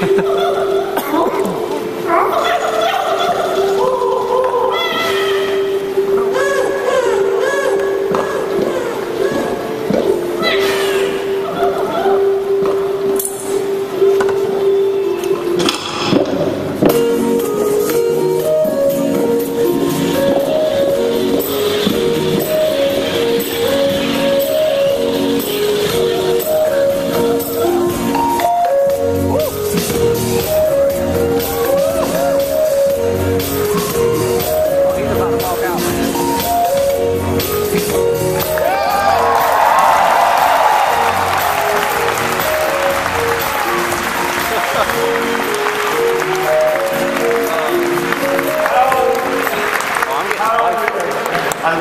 And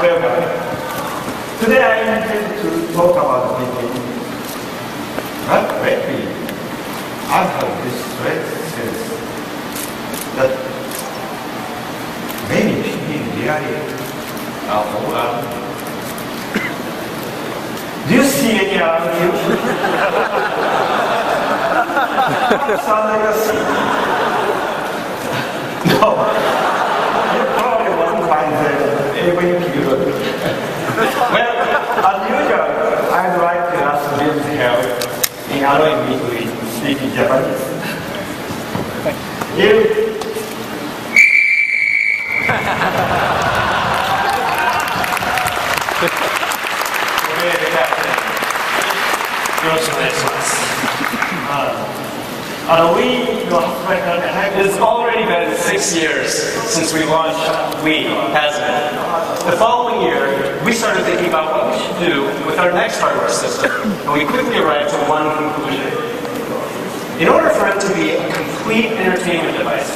welcome. Today I intend to talk about Pikmin. But lately, I have this great sense that maybe Pikmin really are over. Do you see any around you? Sound like a sea? No. You probably won't find them. Well, as usual, I'd like to ask Jim's help in allowing me to speak in Japanese. You. It's already been 6 years since we launched Wii, hasn't it? The following year, we started thinking about what we should do with our next hardware system, and we quickly arrived to one conclusion. In order for it to be a complete entertainment device,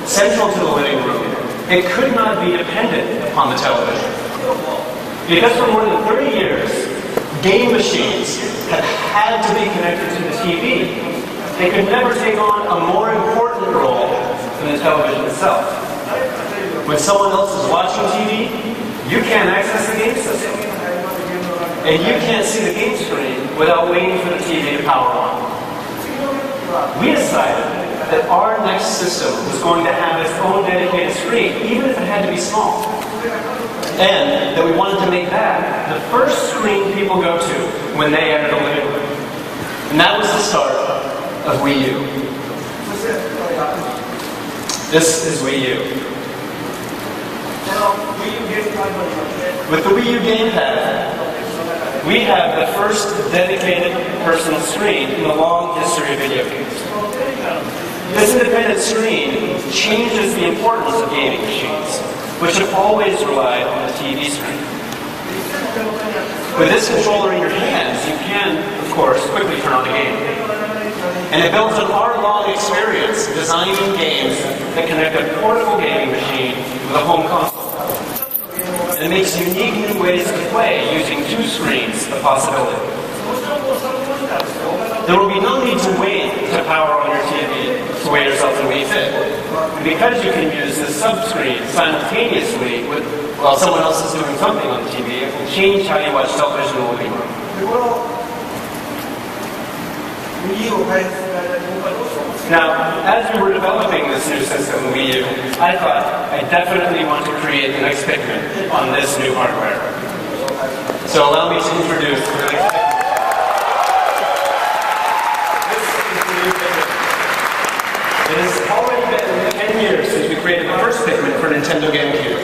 central to the living room, it could not be dependent upon the television. Because for more than 30 years, game machines have had to be connected to the TV. They could never take on a more important role than the television itself. When someone else is watching TV, you can't access the game system. And you can't see the game screen without waiting for the TV to power on. We decided that our next system was going to have its own dedicated screen, even if it had to be small. And that we wanted to make that the first screen people go to when they enter the living room. And that was the start of Wii U. This is Wii U. With the Wii U gamepad, we have the first dedicated personal screen in the long history of video games. This independent screen changes the importance of gaming machines, which have always relied on the TV screen. With this controller in your hands, you can, of course, quickly turn on the game. And it builds an hour-long experience designing games that connect a portable gaming machine with a home console. And it makes unique new ways to play using two screens a possibility. There will be no need to wait to power on your TV to weigh yourself in Wii Fit. Because you can use this sub-screen simultaneously while someone else is doing something on the TV, it will change how you watch television in the living room. Now, as we were developing this new system, Wii U, I thought I definitely want to create the next Pikmin on this new hardware. So allow me to introduce the next Pikmin. This is the new Pikmin. It has already been 10 years since we created the first Pikmin for Nintendo GameCube.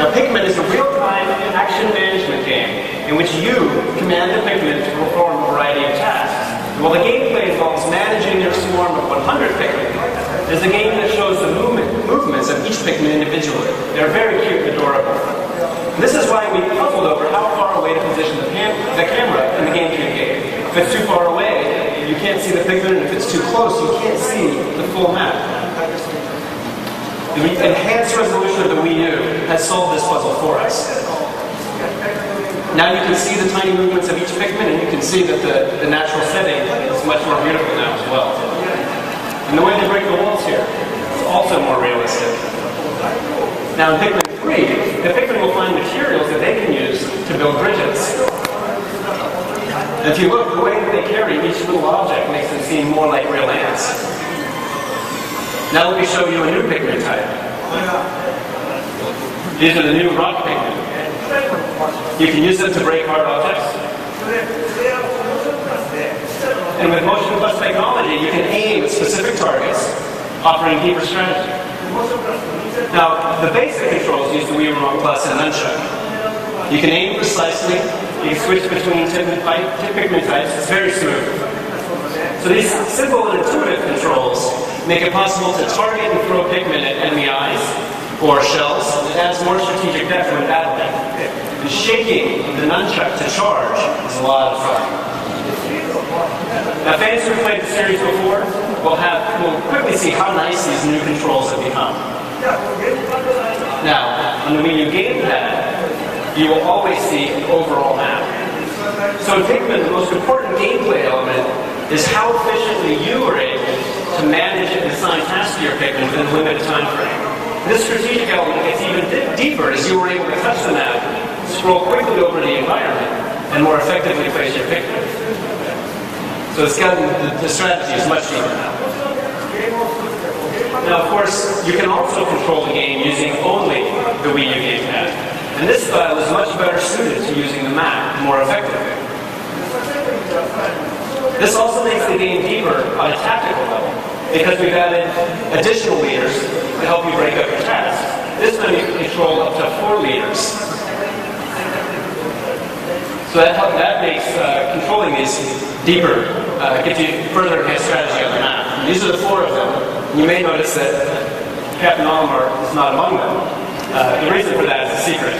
Now, Pikmin is a real-time action management game in which you command the Pikmin to perform a variety of tasks. While the gameplay involves managing your swarm of 100 Pikmin, there's a game that shows the movements of each Pikmin individually. They're very cute and adorable. And this is why we puzzled over how far away to position the camera in the GameCube game. If it's too far away, you can't see the Pikmin, and if it's too close, you can't see the full map. The enhanced resolution of the Wii U has solved this puzzle for us. Now you can see the tiny movements of each Pikmin, and you can see that the natural setting is much more beautiful now as well. And the way they break the walls here is also more realistic. Now in Pikmin 3, the Pikmin will find materials that they can use to build bridges. And if you look, the way that they carry each little object makes them seem more like real ants. Now let me show you a new Pikmin type. These are the new rock Pikmin. You can use them to break hard objects. And with Motion Plus technology, you can aim at specific targets, offering deeper strategy. Now, the basic controls use the Wii Remote Plus and Nunchuck. You can aim precisely, you can switch between Pikmin types, it's very smooth. So these simple and intuitive controls make it possible to target and throw Pikmin at enemy eyes or shells, and it adds more strategic depth when battling. And shaking the nunchuck to charge is a lot of fun. Now, fans who have played the series before will quickly see how nice these new controls have become. Now, on the Wii U gamepad, you will always see an overall map. So in Pikmin, the most important gameplay element is how efficiently you are able to manage and assign tasks to your Pikmin within a limited time frame. This strategic element gets even deeper as you were able to touch the map, scroll quickly over the environment, and more effectively place your Pikmin. So it's gotten, the strategy is much deeper now. Now, of course, you can also control the game using only the Wii U gamepad. And this style is much better suited to using the map more effectively. This also makes the game deeper on a tactical level, because we've added additional leaders to help you break up your tasks. This time you can control up to 4 leaders. So that makes controlling these deeper, gives you further enhanced strategy on the map. And these are the 4 of them. You may notice that Captain Olimar is not among them. The reason for that is a secret.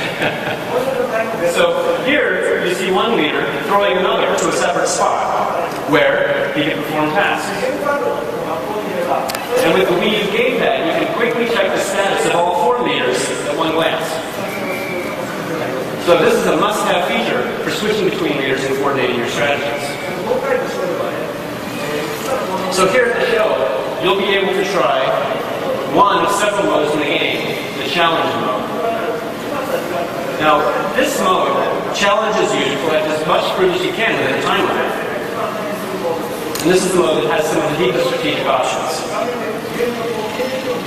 So here you see one leader throwing another to a separate spot where he can perform tasks. And with the Wii U gamepad, you can quickly check the status of all 4 leaders at one glance. So this is a must-have feature for switching between leaders and coordinating your strategies. So here at the show, you'll be able to try one of several modes in the game, the challenge mode. Now, this mode challenges you to collect as much fruit as you can within a time limit. And this is the mode that has some of the deepest strategic options.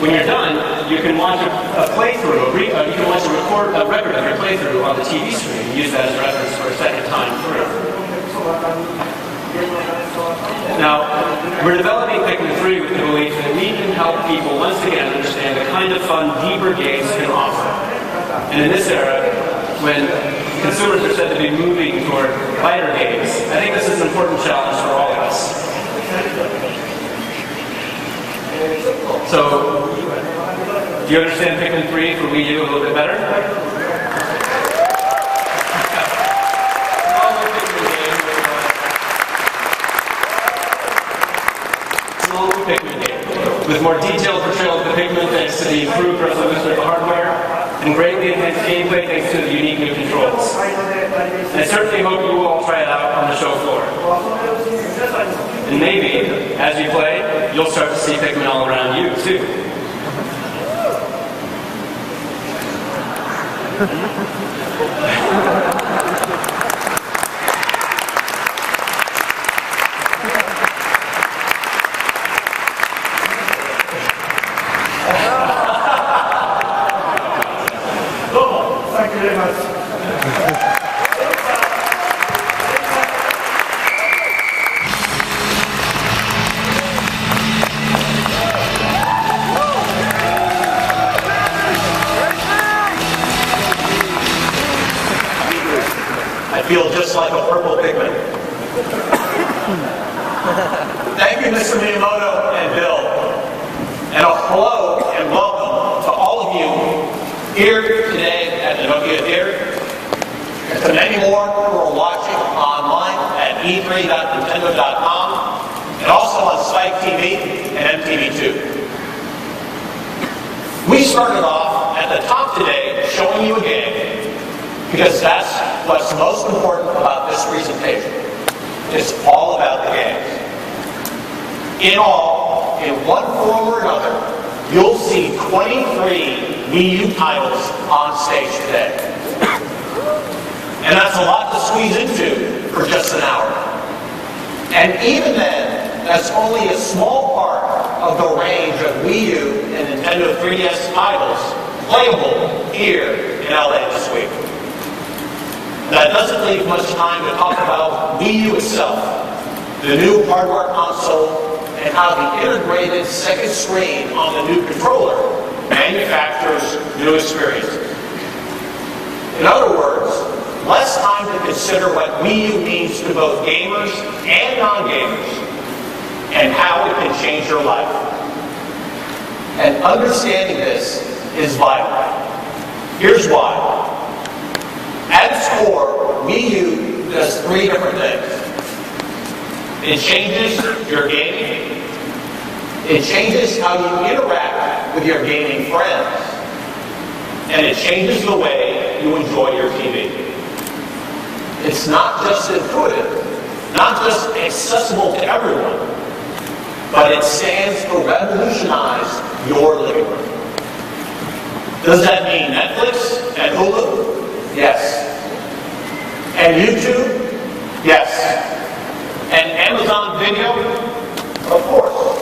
When you're done, you can watch a playthrough, you can watch a record of your playthrough on the TV screen and use that as reference for a second time through. Now, we're developing Pikmin 3 with the belief that we can help people once again understand the kind of fun deeper games can offer. And in this era, when consumers are said to be moving toward lighter games, I think this is an important challenge for all of us. So, do you understand Pikmin 3 for Wii U a little bit better? Small Pikmin game with more detailed portrayal of the Pikmin thanks to the improved resolution of the hardware and greatly enhanced gameplay thanks to the unique new controls. And I certainly hope you will all try it out on the show floor. And maybe, as you play, you'll start to see Pikmin all around you, too. Thank you very much. I feel just like a purple Pikmin. Thank you, Mr. Miyamoto and Bill. And a hello and welcome to all of you here today at the Nokia Theater, and to many more who are watching online at e3.nintendo.com, and also on Spike TV and MTV2. We started off at the top today showing you a game, because that's what's most important about this presentation. It's all about the games. In all, in one form or another, you'll see 23 Wii U titles on stage today. And that's a lot to squeeze into for just an hour. And even then, that's only a small part of the range of Wii U 3DS titles playable here in LA this week. That doesn't leave much time to talk about Wii U itself, the new hardware console, and how the integrated second screen on the new controller manufactures new experiences. In other words, less time to consider what Wii U means to both gamers and non-gamers, and how it can change your life. And understanding this is vital. Here's why. At its core, Wii U does three different things. It changes your gaming. It changes how you interact with your gaming friends. And it changes the way you enjoy your TV. It's not just intuitive, not just accessible to everyone, but it stands to revolutionize your living room. Does that mean Netflix and Hulu? Yes. And YouTube? Yes. And Amazon Video? Of course.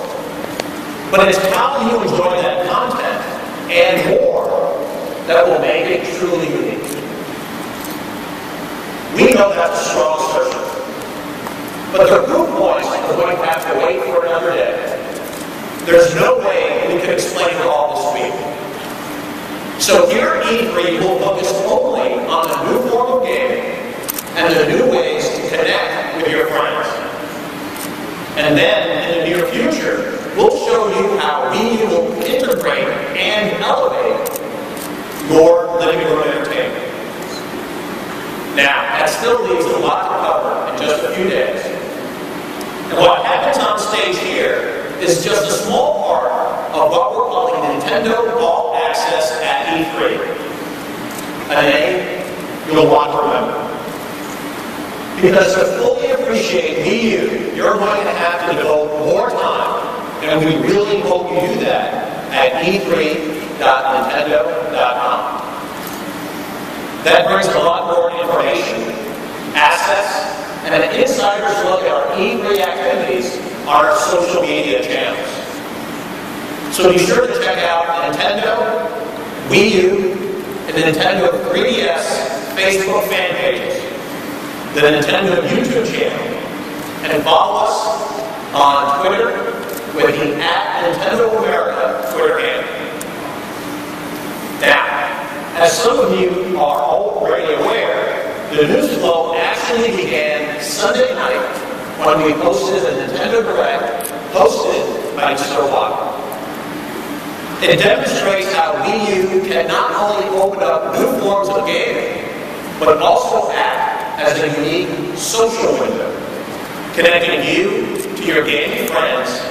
But it's how you enjoy that content and more that will make it truly unique. We know that's a strong assertion. But the proof points are going to have to wait for another day. There's no way we can explain it all this week. So here at E3, we'll focus only on the new form of gaming and the new ways to connect with your friends. And then, in the near future, we'll show you how we will integrate and elevate your living room entertainment. Now, that still leaves a lot to cover in just a few days. And what happens on stage here is just a small part of what we're calling Nintendo All Access at E3. A name you'll want to remember. Because to fully appreciate Wii U, you're going to have to devote more time, and we really hope you do that at e3.nintendo.com. That brings a lot more information, assets, and an insider's look at our E3 activities on our social media channels. So be sure to check out Nintendo, Wii U, and the Nintendo 3DS Facebook fan pages, the Nintendo YouTube channel, and follow us on Twitter with the @NintendoAmerica Twitter handle. Now, as some of you are already aware, the news flow actually began Sunday night when we hosted a Nintendo Direct hosted by Mr. Walker. It demonstrates how Wii U can not only open up new forms of gaming, but also act as a unique social window, connecting you to your gaming friends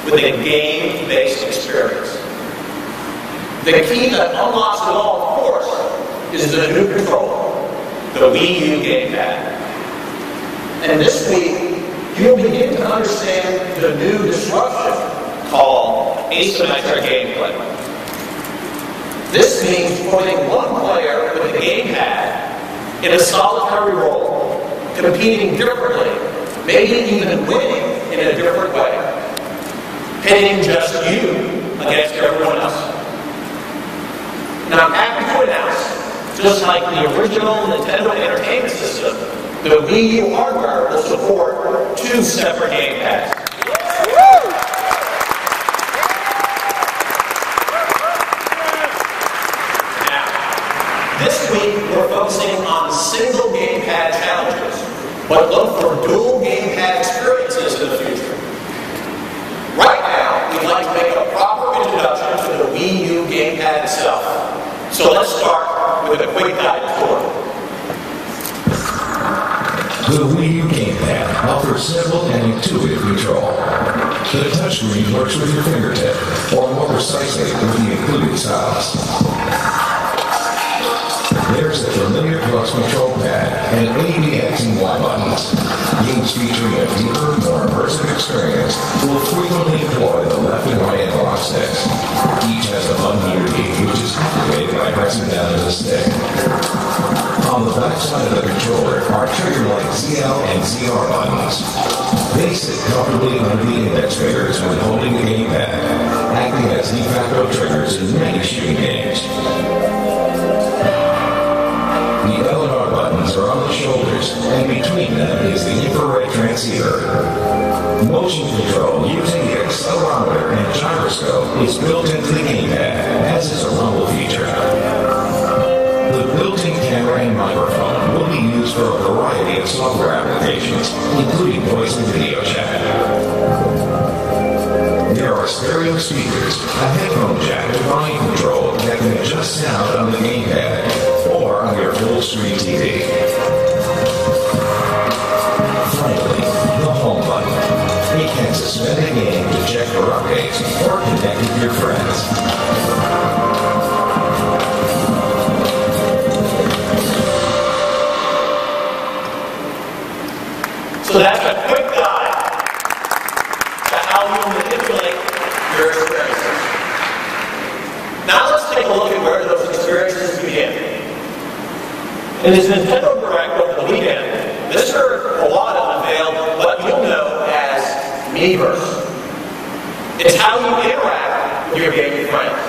with a game-based experience. The key that unlocks it all, of course, is the new controller, the Wii U gamepad. And this week, you'll begin to understand the new disruption called asymmetric gameplay. This means putting one player with a gamepad in a solitary role, competing differently, maybe even winning in a different way, pitting just you against everyone else. And I'm happy to announce, just like the original Nintendo Entertainment System, the Wii U hardware will support 2 separate gamepads. This week, we're focusing on single gamepad challenges, but look for dual gamepad experiences in the future. Right now, we'd like to make a proper introduction to the Wii U gamepad itself. So let's start with a quick guided tour. The Wii U gamepad offers simple and intuitive control. The touchscreen works with your fingertip, or more precisely with the included sounds. There's the familiar Plus control pad and A, X, and Y buttons. Games featuring a deeper, more immersive experience will frequently employ the left and right analog sticks. Each has a button key, which is activated by pressing down on the stick. On the back side of the controller are trigger-like ZL and ZR buttons. They sit comfortably under the index fingers when holding the gamepad, acting acting as de facto triggers in many shooting games. The L and R buttons are on the shoulders, and between them is the infrared transceiver. Motion control using the accelerometer and gyroscope is built into the gamepad, as is a rumble feature. The built-in camera and microphone will be used for a variety of software applications, including voice and video chat. There are stereo speakers, a headphone jack and volume control that can adjust sound on the gamepad or on your full-screen TV. Finally, the home button. It can suspend a game to check for updates or connect with your friends. So that's a quick guide to how you manipulate your experiences. Now let's take a look at where those experiences begin. In this Nintendo Direct over the weekend, Mr. Iwata unveiled what you'll know as Miiverse. It's how you interact with your gaming friends.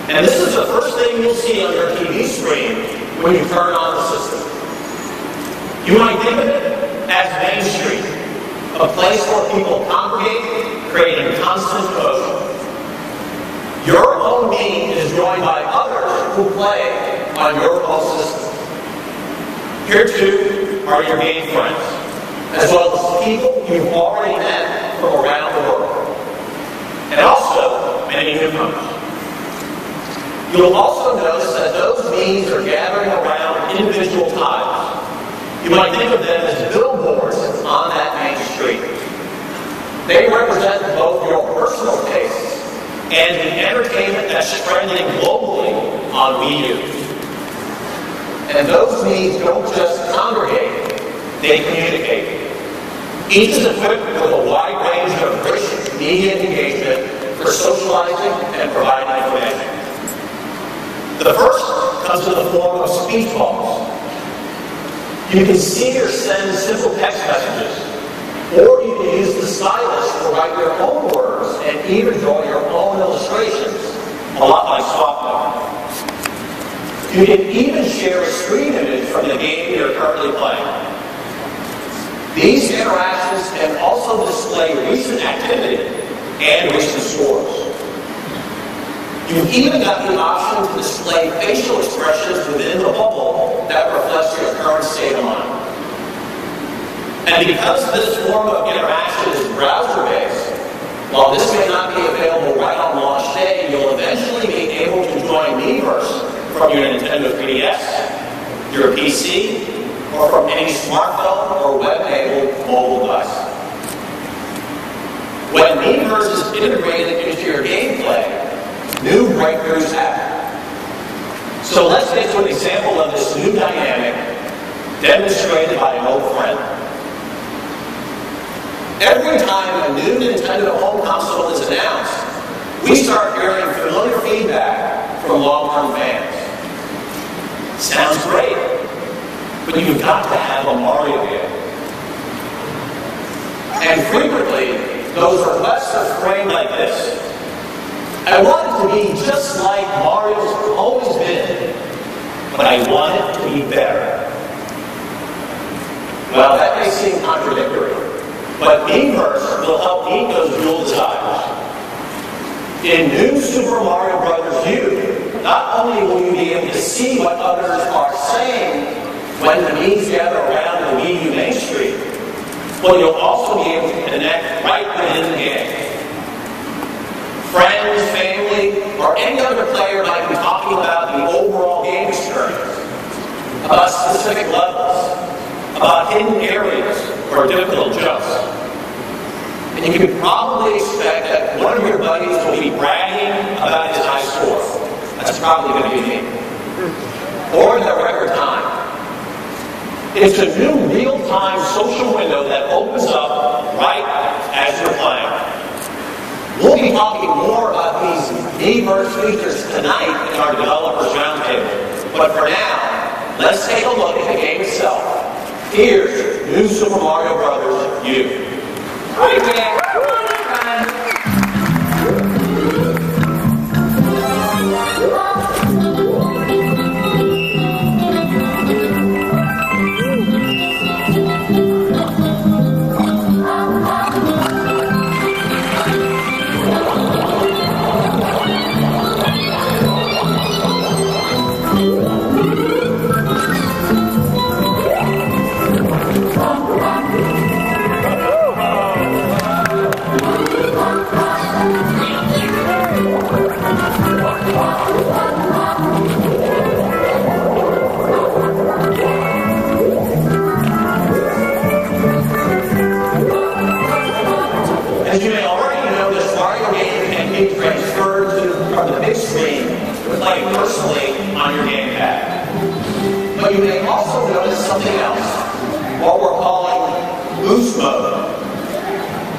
And this is the first thing you'll see on your TV screen when you turn on the system. You might think of it as Main Street, a place where people congregate, creating constant motion. Your own being is joined by others who play on your own system. Here too are your game friends, as well as people you've already met from around the world, and also many newcomers. You'll also notice that those beings are gathering around individual tiles. You might think of them as billboards on that main street. They represent both your personal tastes and the entertainment that's trending globally on Wii U. And those needs don't just congregate, they communicate. Each is equipped with a wide range of rich media engagement for socializing and providing information. The first comes in the form of speech bubbles. You can see or send simple text messages, or you can use the stylus to write your own words and even draw your own illustrations, a lot like SwapNote. You can even share a screen image from the game you're currently playing. These interactions can also display recent activity and recent scores. You've even got the option to display facial expressions within the bubble that reflects your current state of mind. And because this form of interaction is browser-based, while this may not be available right on launch day, you'll eventually be able to join Miiverse from your Nintendo 3DS, your PC, or from any smartphone or web-enabled mobile device. When Miiverse is integrated into your gameplay, new breakthroughs happen. So let's get to an example of this new dynamic demonstrated by an old friend. Every time a new Nintendo home console is announced, we start hearing familiar feedback from long-term fans. Sounds great, but you've got to have a Mario game. And frequently, those requests are framed like this. I want it to be just like Mario's always been, but I want it to be better. Well, that may seem contradictory, but Miiverse will help meet those dual desires. In New Super Mario Bros. U, not only will you be able to see what others are saying when the Mii's gather around the Wii U Main Street, but you'll also be able to connect right within the game. Friends, family, or any other player might be talking about the overall game experience, about specific levels, about hidden areas, or difficult jumps. And you can probably expect that one of your buddies will be bragging about his high score. That's probably going to be me. Or their record time. It's a new real-time social window that opens up right as you're playing. We'll be talking more about these Miiverse features tonight in our Developers Roundtable. But for now, let's take a look at the game itself. Here's New Super Mario Bros. U. Right there. be transferred from the big screen to play personally on your gamepad. But you may also notice something else, what we're calling boost mode.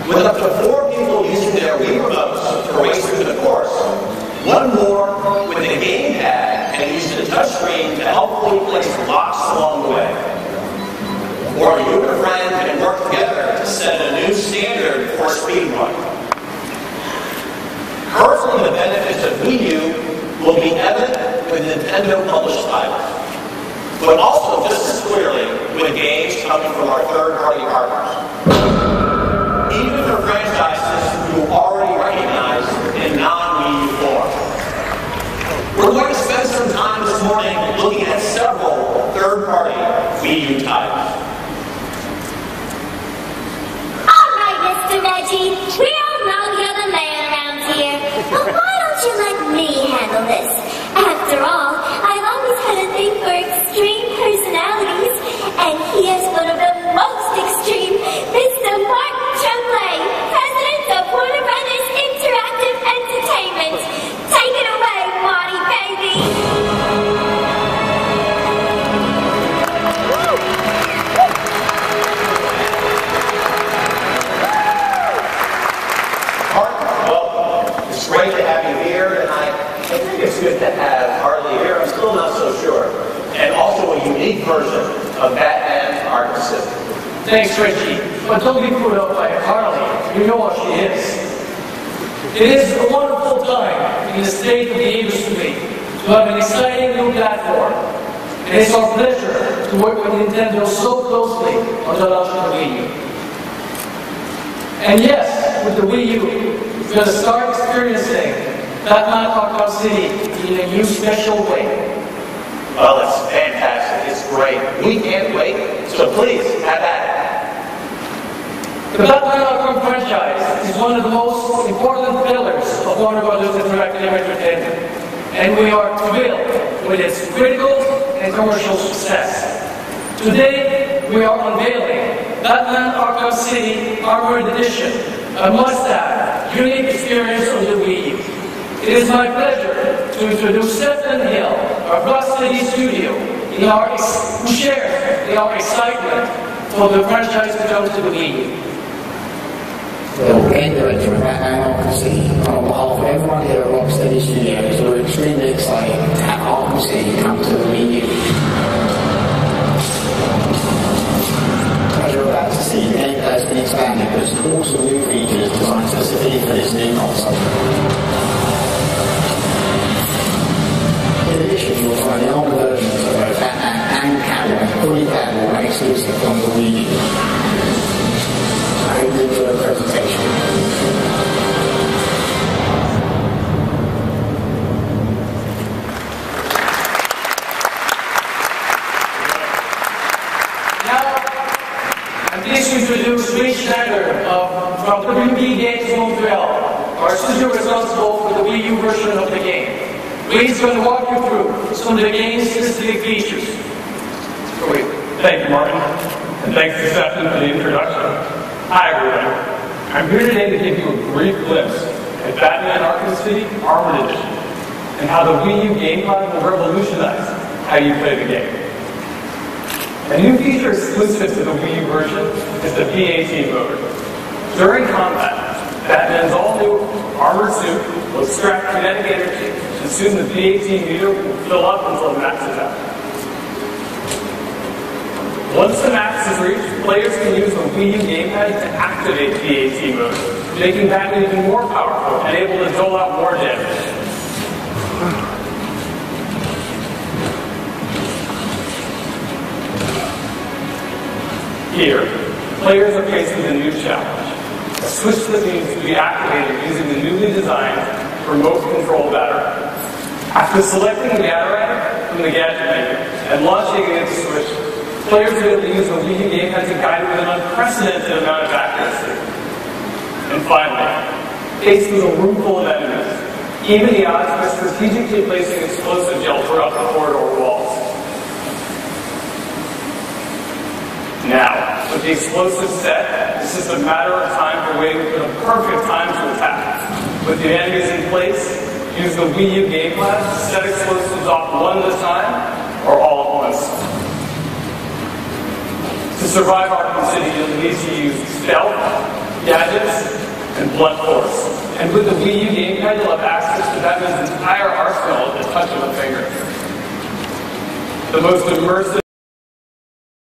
With up to 4 people using their Wii remotes to race through the course, one more with a gamepad and use the touchscreen to helpfully place blocks along the way. Or you and a friend can work together to set a new standard for a speed run. Currently, the benefits of Wii U will be evident with Nintendo-published titles, but also just as clearly with games coming from our third-party partners. Even for franchises you already recognize in non-Wii U form. We're going to spend some time this morning looking at several third-party Wii U titles. All right, Mr. Reggie, we all know you're the man around here, but why don't you let me handle this? After all, I've always had a thing for extreme personalities, and here's one of the most extreme, Mr. Martin Tremblay, President of Warner Brothers Interactive Entertainment. Take it away, Marty, baby! Martin, welcome. It's great to have you here, and I think it's good to have Harley here. I'm still not so sure. And also a unique version of Batman Arkham City. Thanks, Reggie. But don't be put up by Harley. You know what she is. It is a wonderful time in the state of the industry to have an exciting new platform. And it's our pleasure to work with Nintendo so closely on the launch of the Wii U. And yes, with the Wii U, we're going to start experiencing Batman Arkham City in a new special way. Well, it's fantastic. It's great. We can't wait. So please, have at it. The Batman Arkham franchise is one of the most important pillars of Warner Brothers Interactive Entertainment, and we are thrilled with its critical and commercial success. Today, we are unveiling Batman Arkham City Armored Edition, a must-have, unique experience on the Wii U. It is my pleasure to introduce Stephen Hill, our Rocksteady studio, who shares in our excitement for the franchise to come to the Wii U. The game director of Batman Arkham City, on behalf of everyone here at Rocksteady Studios, we're extremely excited to have Arkham City come to the Wii U. As you're about to see, the gameplay has been expanded with awesome new features designed specifically for this new console. In addition, you'll find the older versions of both Batman and Catwoman fully playable and exclusive from the Wii U. I hope you enjoy the presentation. I'm pleased to introduce Rich Schneider from WB Games Montreal, our studio responsible for the Wii U version of the game. Rich is going to walk you through some of the game's specific features. Great. Thank you, Martin. And thanks to Stephen for the introduction. Hi, everyone. I'm here today to give you a brief glimpse at Batman Arkham City Armored Edition and how the Wii U gameplay will revolutionize how you play the game. A new feature exclusive to the Wii U version is the P18 mode. During combat, Batman's all-new armored suit will extract kinetic energy, and soon the P18 meter will fill up until the max is out. Once the max is reached, players can use the Wii U gamepad to activate P18 mode, making Batman even more powerful and able to dole out more damage. Here, players are faced with a new challenge. A switch that needs to be activated using the newly designed remote control battery. After selecting the battery from the gadget menu and launching it into switch, players will be able to use the Wii U gamepad to guide it with an unprecedented amount of accuracy. And finally, faced with a room full of enemies, even the odds for strategically placing explosive gel throughout the corridor walls. Now, with the explosive set, it's just a matter of time for waiting for the perfect time to attack. With the enemies in place, use the Wii U game plan to set explosives off one at a time or all at once. To survive Arkham City, you'll need to use stealth, gadgets, and blunt force. And with the Wii U gamepad, you'll have access to Batman's entire arsenal at the touch of a finger. The most immersive